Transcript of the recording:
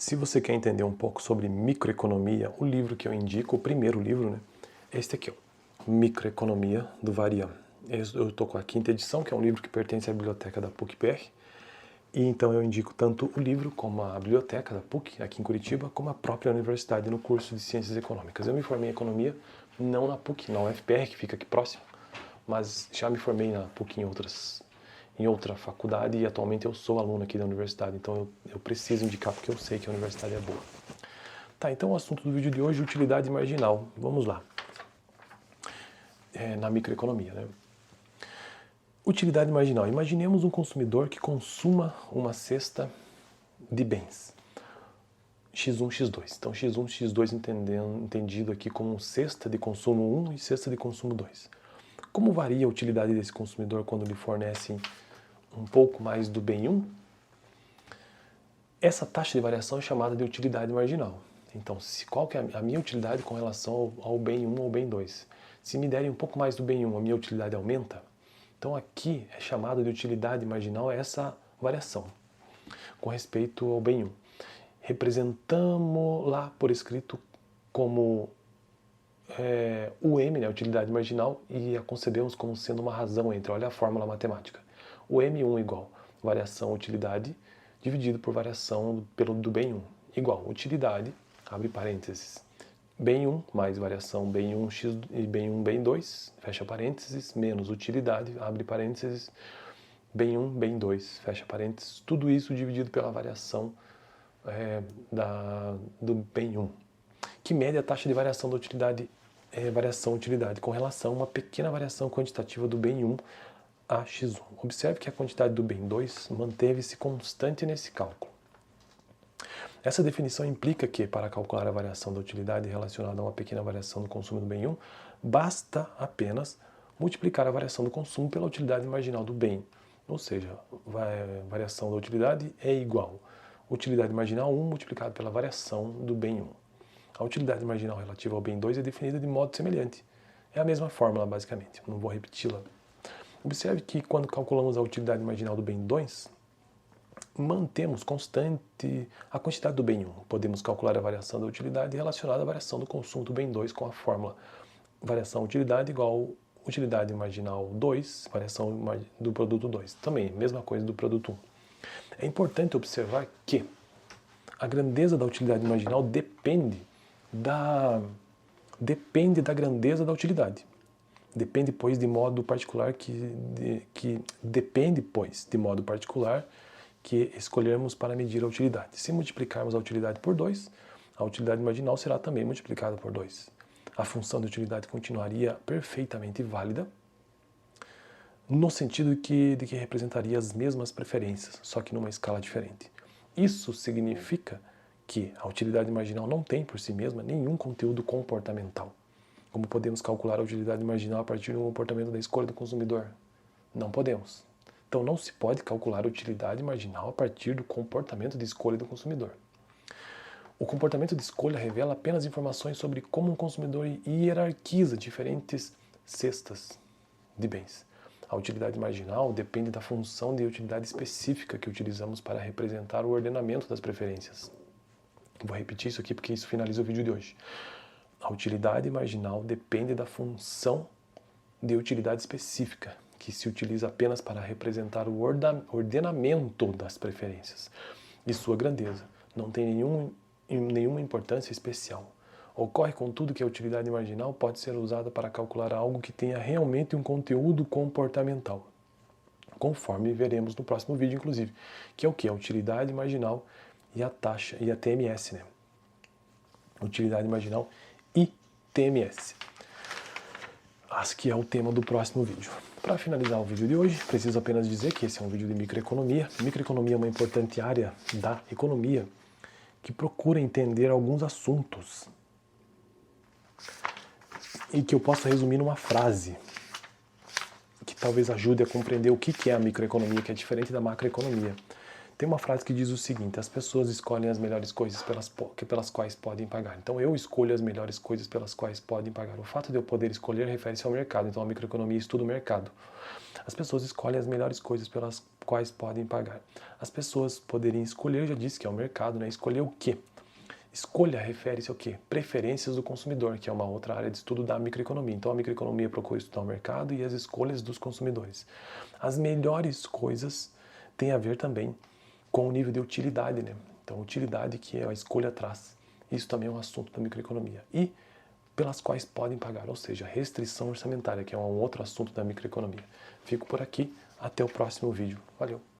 Se você quer entender um pouco sobre microeconomia, o livro que eu indico, o primeiro livro, né, é este aqui, ó, Microeconomia, do Varian. Eu estou com a quinta edição, que é um livro que pertence à biblioteca da PUC-PR, e então eu indico tanto o livro como a biblioteca da PUC, aqui em Curitiba, como a própria universidade no curso de Ciências Econômicas. Eu me formei em Economia, não na PUC, na UFPR, que fica aqui próximo, mas já me formei na PUC em outra faculdade e atualmente eu sou aluno aqui da universidade, então eu preciso indicar porque eu sei que a universidade é boa. Tá, então o assunto do vídeo de hoje é utilidade marginal. Vamos lá. Na microeconomia, né? Utilidade marginal. Imaginemos um consumidor que consuma uma cesta de bens. X1, X2. Então X1, X2 entendido aqui como cesta de consumo 1 e cesta de consumo 2. Como varia a utilidade desse consumidor quando lhe fornecem um pouco mais do bem 1? Essa taxa de variação é chamada de utilidade marginal. Então, qual que é a minha utilidade com relação ao bem 1 ou bem 2? Se me derem um pouco mais do bem 1, a minha utilidade aumenta? Então aqui é chamado de utilidade marginal essa variação com respeito ao bem 1. Representamos lá por escrito como o M, né, utilidade marginal, e a concebemos como sendo uma razão entre, olha a fórmula matemática. O M1 igual variação utilidade dividido por variação do bem 1, igual utilidade, abre parênteses, bem 1 mais variação bem 1 x e bem 1 bem 2, fecha parênteses, menos utilidade, abre parênteses, bem 1 bem 2, fecha parênteses, tudo isso dividido pela variação do bem 1. Que mede a taxa de variação da utilidade, variação utilidade, com relação a uma pequena variação quantitativa do bem 1 a x1. Observe que a quantidade do bem 2 manteve-se constante nesse cálculo. Essa definição implica que, para calcular a variação da utilidade relacionada a uma pequena variação do consumo do bem 1, basta apenas multiplicar a variação do consumo pela utilidade marginal do bem. Ou seja, a variação da utilidade é igual a utilidade marginal 1 multiplicado pela variação do bem 1. A utilidade marginal relativa ao bem 2 é definida de modo semelhante. É a mesma fórmula, basicamente. Não vou repeti-la. Observe que quando calculamos a utilidade marginal do bem 2, mantemos constante a quantidade do bem 1. Podemos calcular a variação da utilidade relacionada à variação do consumo do bem 2 com a fórmula variação utilidade igual utilidade marginal 2, variação do produto 2. Também, mesma coisa do produto 1. É importante observar que a grandeza da utilidade marginal depende da grandeza da utilidade. Depende, pois, de modo particular que escolhermos para medir a utilidade. Se multiplicarmos a utilidade por 2, a utilidade marginal será também multiplicada por 2. A função de utilidade continuaria perfeitamente válida, no sentido de que representaria as mesmas preferências, só que numa escala diferente. Isso significa que a utilidade marginal não tem por si mesma nenhum conteúdo comportamental. Como podemos calcular a utilidade marginal a partir do comportamento da escolha do consumidor? Não podemos. Então não se pode calcular a utilidade marginal a partir do comportamento de escolha do consumidor. O comportamento de escolha revela apenas informações sobre como um consumidor hierarquiza diferentes cestas de bens. A utilidade marginal depende da função de utilidade específica que utilizamos para representar o ordenamento das preferências. Vou repetir isso aqui porque isso finaliza o vídeo de hoje. A utilidade marginal depende da função de utilidade específica, que se utiliza apenas para representar o ordenamento das preferências e sua grandeza. Não tem nenhuma importância especial. Ocorre, contudo, que a utilidade marginal pode ser usada para calcular algo que tenha realmente um conteúdo comportamental, conforme veremos no próximo vídeo, inclusive, que é o que? A utilidade marginal e a taxa, e a TMS, né? Utilidade marginal e TMS. Que é o tema do próximo vídeo. Para finalizar o vídeo de hoje, preciso apenas dizer que esse é um vídeo de microeconomia. Microeconomia é uma importante área da economia que procura entender alguns assuntos e que eu posso resumir numa frase que talvez ajude a compreender o que é a microeconomia, que é diferente da macroeconomia. Tem uma frase que diz o seguinte: as pessoas escolhem as melhores coisas pelas quais podem pagar. Então eu escolho as melhores coisas pelas quais podem pagar. O fato de eu poder escolher refere-se ao mercado. Então a microeconomia estuda o mercado. As pessoas escolhem as melhores coisas quais podem pagar. As pessoas poderiam escolher, já disse que é o mercado, né? Escolher o quê? Escolha refere-se ao quê? Preferências do consumidor, que é uma outra área de estudo da microeconomia. Então a microeconomia procura estudar o mercado e as escolhas dos consumidores. As melhores coisas têm a ver também com o nível de utilidade, né? Então utilidade que a escolha traz. Isso também é um assunto da microeconomia. E pelas quais podem pagar, ou seja, restrição orçamentária, que é um outro assunto da microeconomia. Fico por aqui, até o próximo vídeo. Valeu!